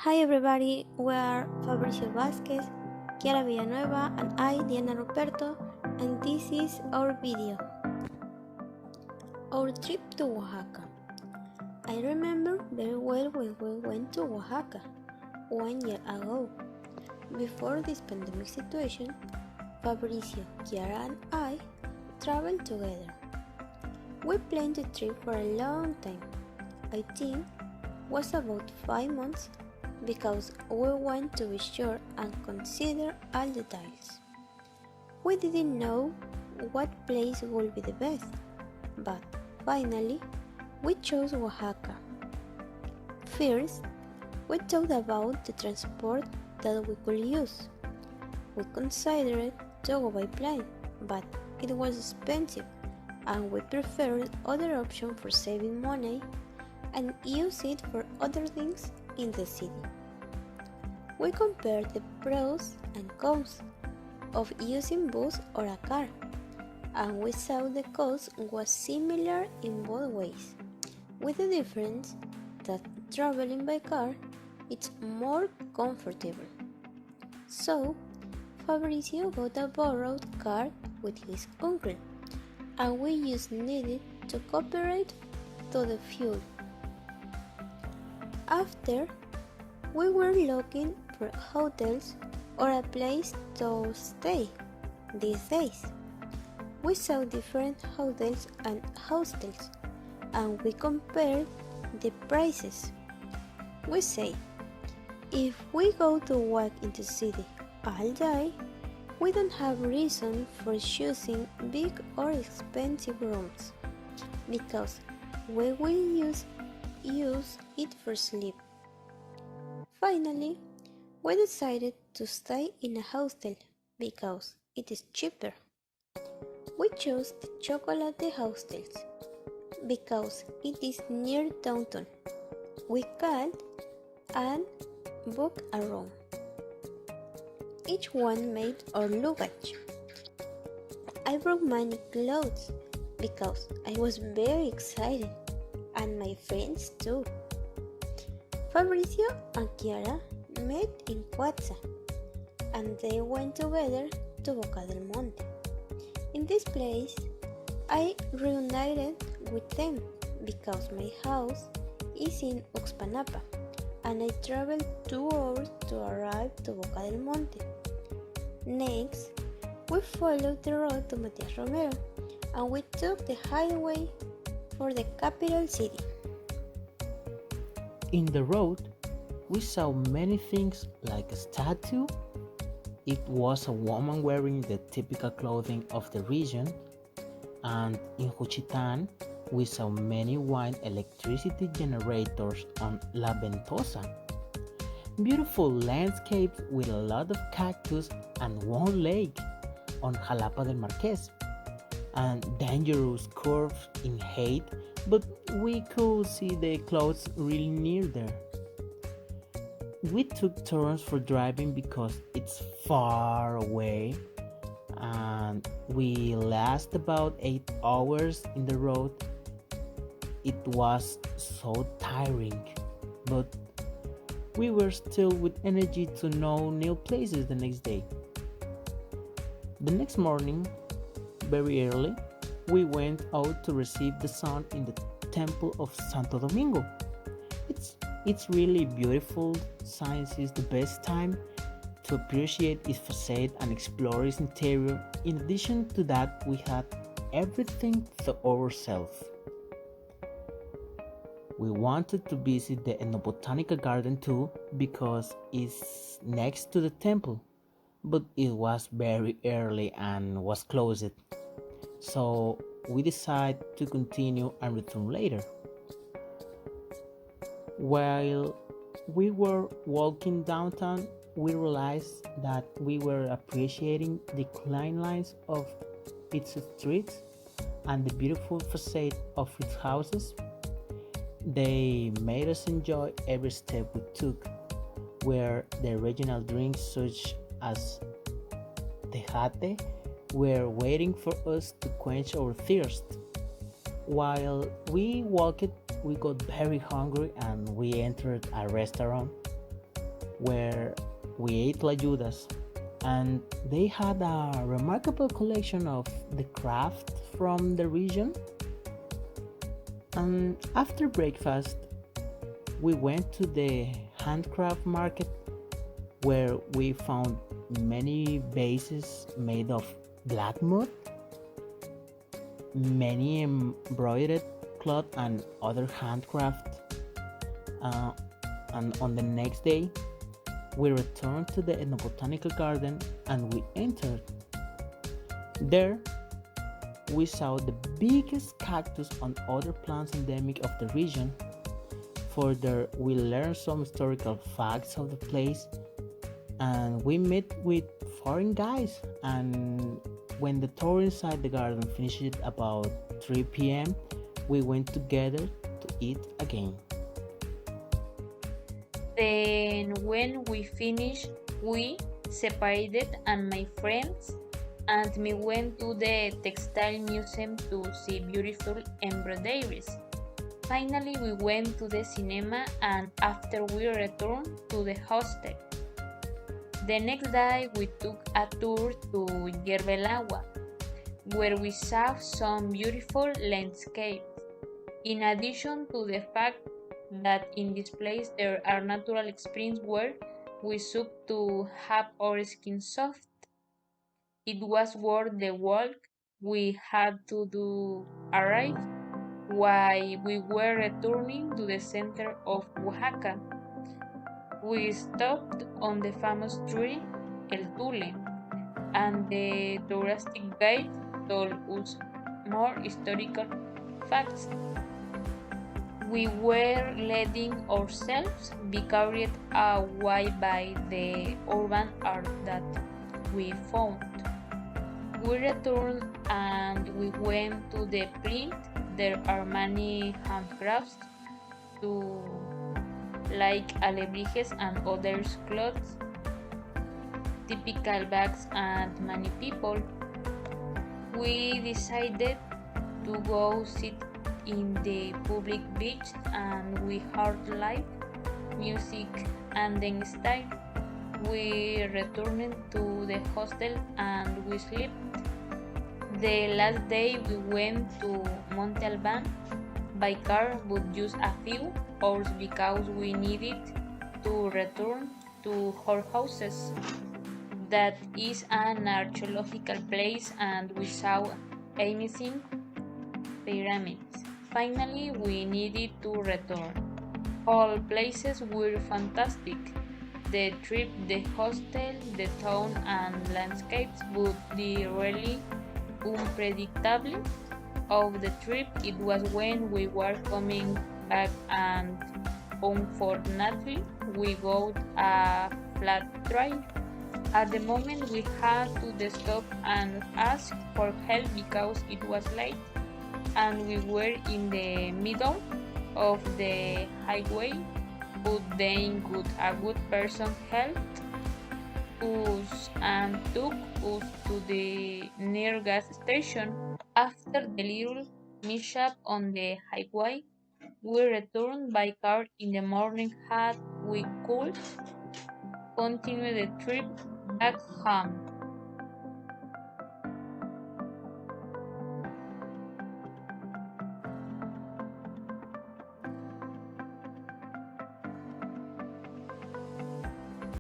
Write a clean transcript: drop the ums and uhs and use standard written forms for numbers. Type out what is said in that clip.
Hi everybody, we are Fabricio Vázquez, Kiara Villanueva, and I, Diana Ruperto, and this is our video. Our trip to Oaxaca. I remember very well when we went to Oaxaca 1 year ago. Before this pandemic situation, Fabricio, Kiara, and I traveled together. We planned the trip for a long time. I think was about 5 months because we want to be sure and consider all details. We didn't know what place would be the best, but finally we chose Oaxaca. First, we thought about the transport that we could use. We considered to go by plane, but it was expensive and we preferred other options for saving money and use it for other things in the city. We compared the pros and cons of using bus or a car, and we saw the cost was similar in both ways, with the difference that traveling by car is more comfortable. So, Fabricio got a borrowed car with his uncle, and we just needed to cooperate to the fuel. After, we were looking for hotels or a place to stay these days. We saw different hotels and hostels, and we compared the prices. We say, if we go to walk in the city all day, we don't have reason for choosing big or expensive rooms, because we will use it for sleep. Finally, we decided to stay in a hostel because it is cheaper. We chose the Chocolate Hostels because it is near downtown. We called and booked a room. Each one made our luggage. I brought many clothes because I was very excited, and my friends too. Fabricio and Kiara met in Cuatza, and they went together to Boca del Monte. In this place, I reunited with them because my house is in Uxpanapa, and I traveled 2 hours to arrive to Boca del Monte. Next, we followed the road to Matias Romero, and we took the highway for the capital city. In the road, we saw many things like a statue. It was a woman wearing the typical clothing of the region. And in Juchitán, we saw many wind electricity generators on La Ventosa. Beautiful landscapes with a lot of cactus and one lake on Jalapa del Marqués. And dangerous curves in height, but we could see the clouds really near there. We took turns for driving because it's far away, and we last about 8 hours in the road. It was so tiring, but we were still with energy to know new places the next day. The next morning, very early, we went out to receive the sun in the temple of Santo Domingo. It's really beautiful. Science is the best time to appreciate its facade and explore its interior. In addition to that, we had everything to ourselves. We wanted to visit the Ethnobotanical Garden too because it's next to the temple, but it was very early and was closed. So we decided to continue and return later. While we were walking downtown, we realized that we were appreciating the clean lines of its streets and the beautiful facade of its houses. They made us enjoy every step we took, where the regional drinks such as tejate were waiting for us to quench our thirst. While we walked, we got very hungry and we entered a restaurant. where we ate layudas, and they had a remarkable collection of the craft from the region. And after breakfast, we went to the handcraft market where we found many vases made of black mud, many embroidered cloth, and other handcraft. Uh, and on the next day, we returned to the ethnobotanical garden and we entered. There, we saw the biggest cactus and other plants endemic of the region. Further, we learned some historical facts of the place and we met with foreign guys. And when the tour inside the garden finished at about 3 p.m., we went together to eat again. Then, when we finished, we separated, and my friends and me went to the textile museum to see beautiful embroideries. Finally, we went to the cinema, and after we returned to the hostel. The next day, we took a tour to Yerba el Agua, where we saw some beautiful landscapes. In addition to the fact that in this place there are natural springs where we sought to have our skin soft. It was worth the walk we had to do arrive while we were returning to the center of Oaxaca. We stopped on the famous tree El Tule, and the touristic guide told us more historical facts. We were letting ourselves be carried away by the urban art that we found. We returned and we went to the print. There are many handcrafts to like alebrijes and other clothes, typical bags, and many people. We decided to go sit in the public beach and we heard live music and then style. We returned to the hostel and we slept. The last day we went to Monte Alban by car but just a few hours because we needed to return to our houses. That is an archaeological place and we saw amazing pyramids. Finally, we needed to return. All places were fantastic. The trip, the hostel, the town and landscapes, but the really unpredictable of the trip it was when we were coming back and unfortunately we got a flat tire. At the moment we had to stop and ask for help because it was late and we were in the middle of the highway, but then a good person helped us and took us to the near gas station. After the little mishap on the highway, we returned by car in the morning had we could continue the trip back home.